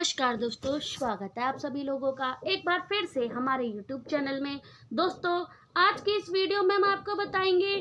नमस्कार दोस्तों, स्वागत है आप सभी लोगों का एक बार फिर से हमारे YouTube चैनल में। दोस्तों, आज की इस वीडियो में हम आपको बताएंगे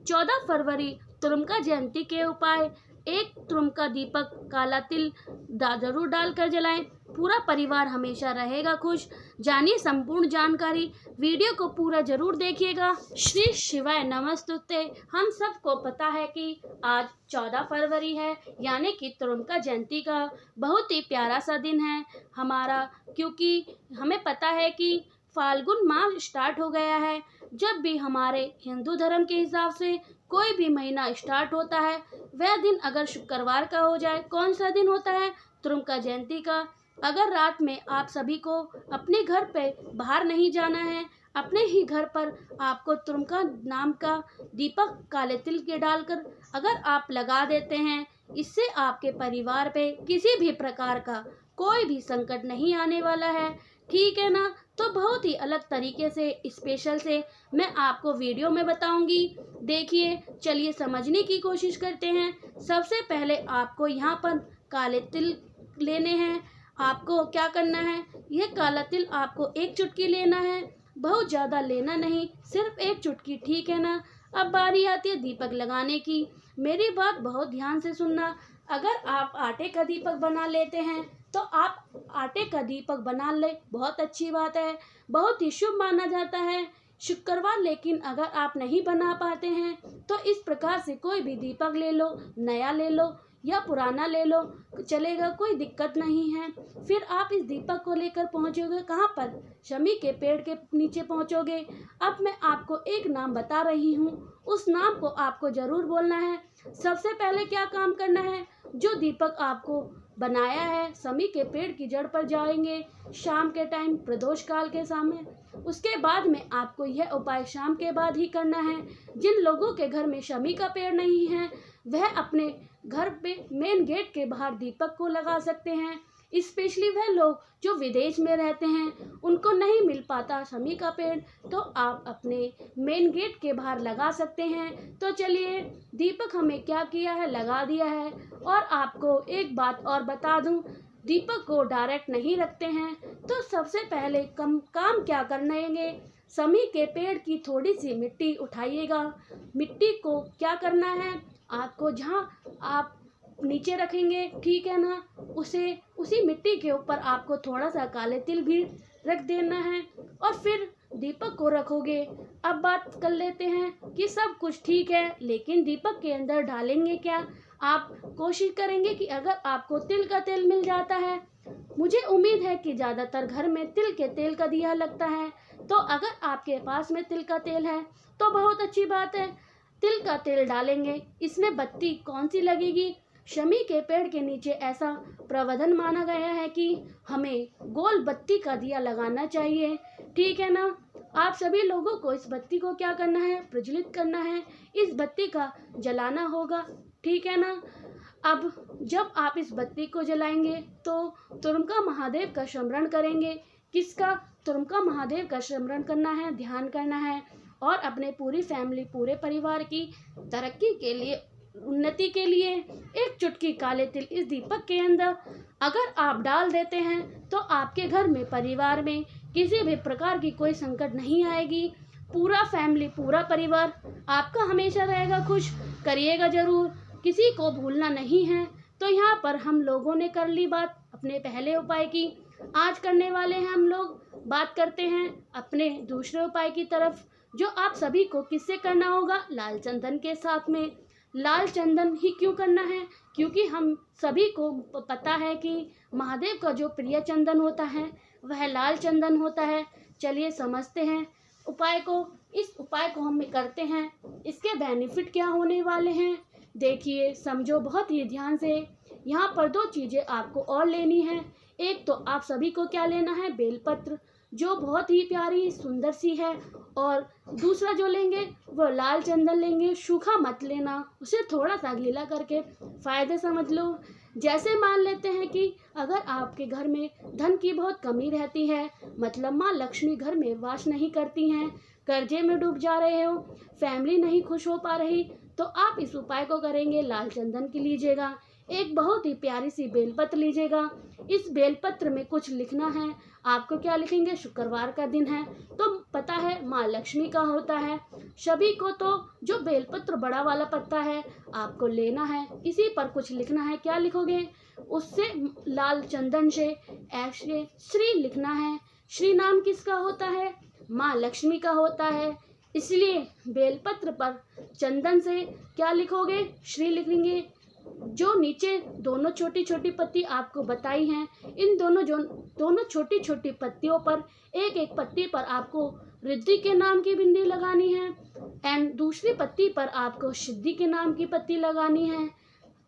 14 फरवरी तुरुम्का जयंती के उपाय। एक तुरुम्का दीपक काला तिल जरूर डालकर जलाएं, पूरा परिवार हमेशा रहेगा खुश। जानिए संपूर्ण जानकारी, वीडियो को पूरा जरूर देखिएगा। श्री शिवाय नमस्तुते। हम सबको पता है कि आज 14 फरवरी है, यानी कि तुरुम्का जयंती का बहुत ही प्यारा सा दिन है हमारा, क्योंकि हमें पता है कि फाल्गुन माह स्टार्ट हो गया है। जब भी हमारे हिंदू धर्म के हिसाब से कोई भी महीना स्टार्ट होता है, वह दिन अगर शुक्रवार का हो जाए, कौन सा दिन होता है? तुरुम्का जयंती का। अगर रात में आप सभी को अपने घर पे बाहर नहीं जाना है, अपने ही घर पर आपको तुरुम्का नाम का दीपक काले तिल के डालकर अगर आप लगा देते हैं, इससे आपके परिवार पे किसी भी प्रकार का कोई भी संकट नहीं आने वाला है। ठीक है ना? तो बहुत ही अलग तरीके से स्पेशल से मैं आपको वीडियो में बताऊंगी। देखिए, चलिए समझने की कोशिश करते हैं। सबसे पहले आपको यहाँ पर काले तिल लेने हैं। आपको क्या करना है, यह काला तिल आपको एक चुटकी लेना है, बहुत ज़्यादा लेना नहीं, सिर्फ एक चुटकी, ठीक है ना। अब बारी आती है दीपक लगाने की। मेरी बात बहुत ध्यान से सुनना। अगर आप आटे का दीपक बना लेते हैं तो आप आटे का दीपक बना ले, बहुत अच्छी बात है, बहुत ही शुभ माना जाता है शुक्रवार। लेकिन अगर आप नहीं बना पाते हैं तो इस प्रकार से कोई भी दीपक ले लो, नया ले लो या पुराना ले लो, चलेगा, कोई दिक्कत नहीं है। फिर आप इस दीपक को लेकर पहुंचोगे कहाँ पर? शमी के पेड़ के नीचे पहुंचोगे। अब मैं आपको एक नाम बता रही हूँ, उस नाम को आपको जरूर बोलना है। सबसे पहले क्या काम करना है, जो दीपक आपको बनाया है, शमी के पेड़ की जड़ पर जाएंगे शाम के टाइम, प्रदोष काल के सामने। उसके बाद में आपको यह उपाय शाम के बाद ही करना है। जिन लोगों के घर में शमी का पेड़ नहीं है, वह अपने घर पे मेन गेट के बाहर दीपक को लगा सकते हैं। स्पेशली वह लोग जो विदेश में रहते हैं, उनको नहीं मिल पाता शमी का पेड़, तो आप अपने मेन गेट के बाहर लगा सकते हैं। तो चलिए, दीपक हमें क्या किया है, लगा दिया है। और आपको एक बात और बता दूं, दीपक को डायरेक्ट नहीं रखते हैं। तो सबसे पहले काम क्या करनेंगे, शमी के पेड़ की थोड़ी सी मिट्टी उठाइएगा। मिट्टी को क्या करना है, आपको जहाँ आप नीचे रखेंगे, ठीक है ना, उसी मिट्टी के ऊपर आपको थोड़ा सा काले तिल भी रख देना है और फिर दीपक को रखोगे। अब बात कर लेते हैं कि सब कुछ ठीक है, लेकिन दीपक के अंदर डालेंगे क्या? आप कोशिश करेंगे कि अगर आपको तिल का तेल मिल जाता है, मुझे उम्मीद है कि ज़्यादातर घर में तिल के तेल का दिया लगता है, तो अगर आपके पास में तिल का तेल है तो बहुत अच्छी बात है, तिल का तेल डालेंगे। इसमें बत्ती कौन सी लगेगी? शमी के पेड़ के नीचे ऐसा प्रावधान माना गया है कि हमें गोल बत्ती का दिया लगाना चाहिए, ठीक है ना। आप सभी लोगों को इस बत्ती को क्या करना है, प्रज्वलित करना है, इस बत्ती का जलाना होगा, ठीक है ना। अब जब आप इस बत्ती को जलाएंगे तो तुरुम्का महादेव का स्मरण करेंगे। किसका? तुरुम्का महादेव का स्मरण करना है, ध्यान करना है और अपने पूरी फैमिली, पूरे परिवार की तरक्की के लिए, उन्नति के लिए एक चुटकी काले तिल इस दीपक के अंदर अगर आप डाल देते हैं तो आपके घर में, परिवार में किसी भी प्रकार की कोई संकट नहीं आएगी। पूरा फैमिली, पूरा परिवार आपका हमेशा रहेगा खुश। करिएगा जरूर, किसी को भूलना नहीं है। तो यहाँ पर हम लोगों ने कर ली बात अपने पहले उपाय की। आज करने वाले हैं हम लोग, बात करते हैं अपने दूसरे उपाय की तरफ, जो आप सभी को किससे करना होगा? लाल चंदन के साथ में। लाल चंदन ही क्यों करना है? क्योंकि हम सभी को पता है कि महादेव का जो प्रिय चंदन होता है वह लाल चंदन होता है। चलिए समझते हैं उपाय को। इस उपाय को हम करते हैं, इसके बेनिफिट क्या होने वाले हैं, देखिए, समझो बहुत ही ध्यान से। यहाँ पर दो चीज़ें आपको और लेनी है। एक तो आप सभी को क्या लेना है, बेलपत्र, जो बहुत ही प्यारी सुंदर सी है, और दूसरा जो लेंगे वो लाल चंदन लेंगे। सूखा मत लेना, उसे थोड़ा सा गीला करके फ़ायदे समझ लो। जैसे मान लेते हैं कि अगर आपके घर में धन की बहुत कमी रहती है, मतलब माँ लक्ष्मी घर में वास नहीं करती हैं, कर्जे में डूब जा रहे हो, फैमिली नहीं खुश हो पा रही, तो आप इस उपाय को करेंगे, लाल चंदन की लीजिएगा। एक बहुत ही प्यारी सी बेलपत्र लीजिएगा। इस बेलपत्र में कुछ लिखना है। आपको क्या लिखेंगे? शुक्रवार का दिन है तो पता है माँ लक्ष्मी का होता है। सभी को तो जो बेलपत्र बड़ा वाला पत्ता है आपको लेना है, इसी पर कुछ लिखना है। क्या लिखोगे? उससे लाल चंदन से ऐसे श्री लिखना है। श्री नाम किसका होता है? माँ लक्ष्मी का होता है। इसलिए बेलपत्र पर चंदन से क्या लिखोगे? श्री लिखेंगे। जो नीचे दोनों छोटी छोटी पत्ती आपको बताई हैं, इन दोनों छोटी छोटी पत्तियों पर एक एक पत्ती पर आपको रिद्धि के नाम की बिंदी लगानी है एंड दूसरी पत्ती पर आपको सिद्धि के नाम की पत्ती लगानी है।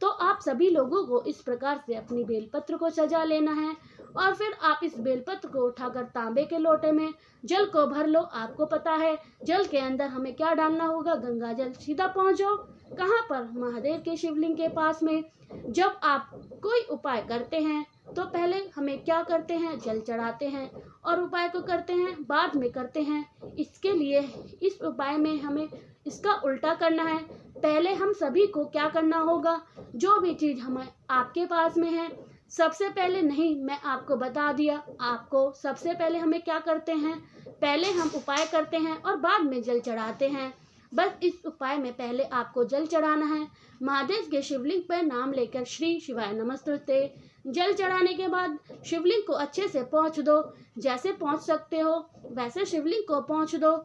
तो आप सभी लोगों को इस प्रकार से अपनी बेलपत्र को सजा लेना है और फिर आप इस बेलपत्र को उठाकर तांबे के लोटे में जल को भर लो। आपको पता है जल के अंदर हमें क्या डालना होगा? गंगा जल। सीधा पहुंचो कहाँ पर? महादेव के शिवलिंग के पास में। जब आप कोई उपाय करते हैं तो पहले हमें क्या करते हैं? जल चढ़ाते हैं और उपाय को करते हैं बाद में करते हैं। इसके लिए इस उपाय में हमें इसका उल्टा करना है। पहले हम सभी को क्या करना होगा? जो भी चीज़ हमें आपके पास में है, सबसे पहले नहीं, मैं आपको बता दिया। आपको सबसे पहले हमें क्या करते हैं? पहले हम उपाय करते हैं और बाद में जल चढ़ाते हैं। बस इस उपाय में पहले आपको जल चढ़ाना है। महादेव के शिवलिंग पर नाम लेकर श्री शिवाय नमस्तुते। जल चढ़ाने के बाद शिवलिंग को अच्छे से पोंछ दो। जैसे पोंछ सकते हो वैसे शिवलिंग को पोंछ दो।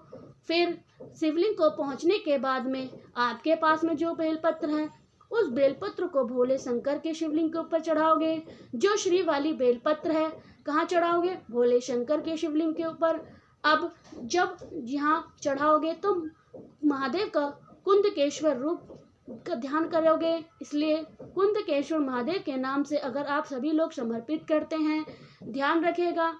फिर शिवलिंग को पहुंचने के बाद में आपके पास में जो बेलपत्र है उस बेलपत्र को भोले शंकर के शिवलिंग के ऊपर चढ़ाओगे। जो श्री वाली बेलपत्र है कहाँ चढ़ाओगे? भोले शंकर के शिवलिंग के ऊपर। अब जब यहाँ चढ़ाओगे तो महादेव का कुंदकेश्वर रूप का ध्यान करोगे। इसलिए कुंदकेश्वर महादेव के नाम से अगर आप सभी लोग समर्पित करते हैं, ध्यान रखिएगा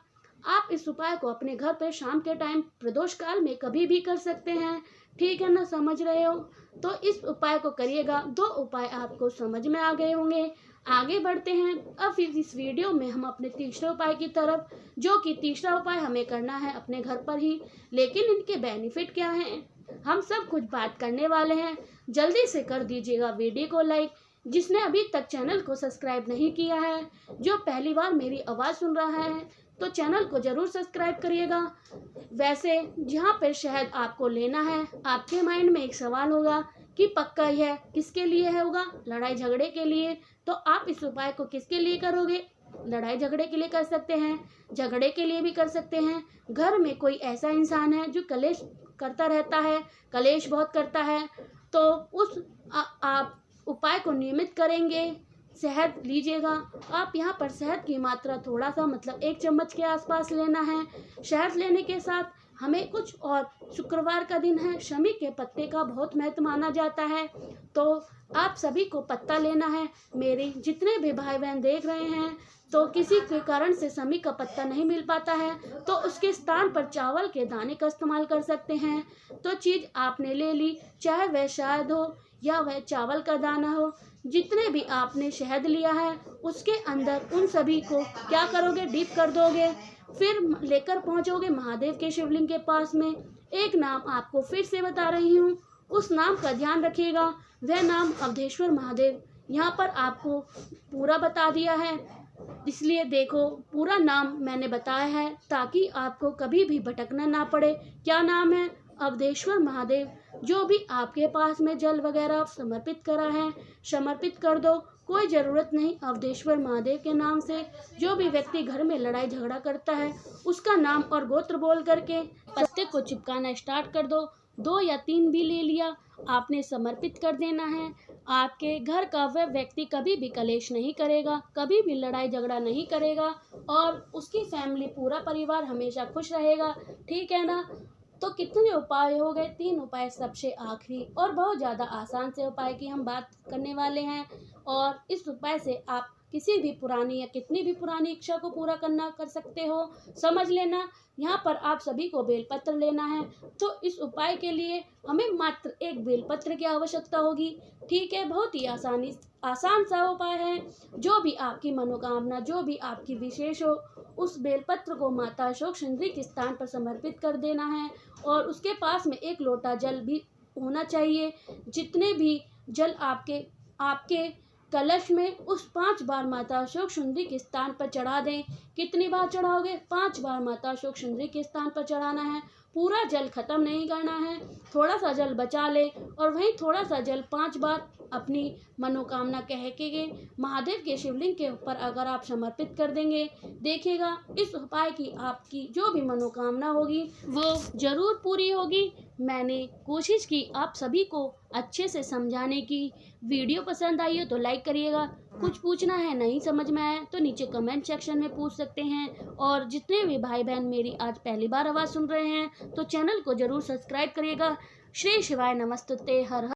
आप इस उपाय को अपने घर पे शाम के टाइम प्रदोष काल में कभी भी कर सकते हैं। ठीक है ना? समझ रहे हो? तो इस उपाय को करिएगा। 2 उपाय आपको समझ में आ गए होंगे। आगे बढ़ते हैं। अब फिर इस वीडियो में हम अपने तीसरे उपाय की तरफ, जो कि तीसरा उपाय हमें करना है अपने घर पर ही, लेकिन इनके बेनिफिट क्या हैं हम सब कुछ बात करने वाले हैं। जल्दी से कर दीजिएगा वीडियो को लाइक। जिसने अभी तक चैनल को सब्सक्राइब नहीं किया है, जो पहली बार मेरी आवाज़ सुन रहा है, तो चैनल को ज़रूर सब्सक्राइब करिएगा। वैसे जहाँ पर शहद आपको लेना है, आपके माइंड में एक सवाल होगा कि पक्का यह किसके लिए है होगा? लड़ाई झगड़े के लिए। तो आप इस उपाय को किसके लिए करोगे? लड़ाई झगड़े के लिए कर सकते हैं, झगड़े के लिए भी कर सकते हैं। घर में कोई ऐसा इंसान है जो कलेश करता रहता है, कलेश बहुत करता है, तो उस आप उपाय को नियमित करेंगे। शहद लीजिएगा। आप यहाँ पर शहद की मात्रा थोड़ा सा मतलब 1 चम्मच के आसपास लेना है। शहद लेने के साथ हमें कुछ और, शुक्रवार का दिन है, शमी के पत्ते का बहुत महत्व माना जाता है, तो आप सभी को पत्ता लेना है। मेरे जितने भी भाई बहन देख रहे हैं तो किसी के कारण से शमी का पत्ता नहीं मिल पाता है तो उसके स्थान पर चावल के दाने का इस्तेमाल कर सकते हैं। तो चीज़ आपने ले ली, चाहे वह शहद हो या वह चावल का दाना हो, जितने भी आपने शहद लिया है उसके अंदर उन सभी को क्या करोगे? डीप कर दोगे। फिर लेकर पहुंचोगे महादेव के शिवलिंग के पास में। एक नाम आपको फिर से बता रही हूँ, उस नाम का ध्यान रखिएगा। वह नाम अवधेश्वर महादेव। यहाँ पर आपको पूरा बता दिया है, इसलिए देखो पूरा नाम मैंने बताया है ताकि आपको कभी भी भटकना ना पड़े। क्या नाम है? अवधेश्वर महादेव। जो भी आपके पास में जल वगैरह समर्पित करा है, समर्पित कर दो। कोई ज़रूरत नहीं अवधेश्वर महादेव के नाम से। जो भी व्यक्ति घर में लड़ाई झगड़ा करता है उसका नाम और गोत्र बोल करके पत्ते को चिपकाना स्टार्ट कर दो। 2 या 3 भी ले लिया, आपने समर्पित कर देना है। आपके घर का वह व्यक्ति कभी भी कलेश नहीं करेगा, कभी भी लड़ाई झगड़ा नहीं करेगा और उसकी फैमिली, पूरा परिवार हमेशा खुश रहेगा। ठीक है ना? तो कितने उपाय हो गए? 3 उपाय। सबसे आखिरी और बहुत ज़्यादा आसान से उपाय की हम बात करने वाले हैं और इस उपाय से आप किसी भी पुरानी या कितनी भी पुरानी इच्छा को पूरा कर सकते हो। समझ लेना। यहाँ पर आप सभी को बेलपत्र लेना है, तो इस उपाय के लिए हमें मात्र 1 बेलपत्र की आवश्यकता होगी। ठीक है? बहुत ही आसान सा उपाय है। जो भी आपकी मनोकामना, जो भी आपकी विशेष हो, उस बेलपत्र को माता अशोक सुंदरी के स्थान पर समर्पित कर देना है और उसके पास में 1 लोटा जल भी होना चाहिए। जितने भी जल आपके कलश में उस 5 बार माता अशोक सुंदरी के स्थान पर चढ़ा दें। कितनी बार चढ़ाओगे? 5 बार माता अशोक सुंदरी के स्थान पर चढ़ाना है। पूरा जल खत्म नहीं करना है, थोड़ा सा जल बचा ले और वहीं थोड़ा सा जल 5 बार अपनी मनोकामना कह के महादेव के शिवलिंग के ऊपर अगर आप समर्पित कर देंगे, देखिएगा इस उपाय की आपकी जो भी मनोकामना होगी वो जरूर पूरी होगी। मैंने कोशिश की आप सभी को अच्छे से समझाने की। वीडियो पसंद आई हो तो लाइक करिएगा। कुछ पूछना है, नहीं समझ में आया तो नीचे कमेंट सेक्शन में पूछ सकते हैं। और जितने भी भाई बहन मेरी आज पहली बार आवाज़ सुन रहे हैं तो चैनल को जरूर सब्सक्राइब करिएगा। श्री शिवाय नमस्तुते। हर हर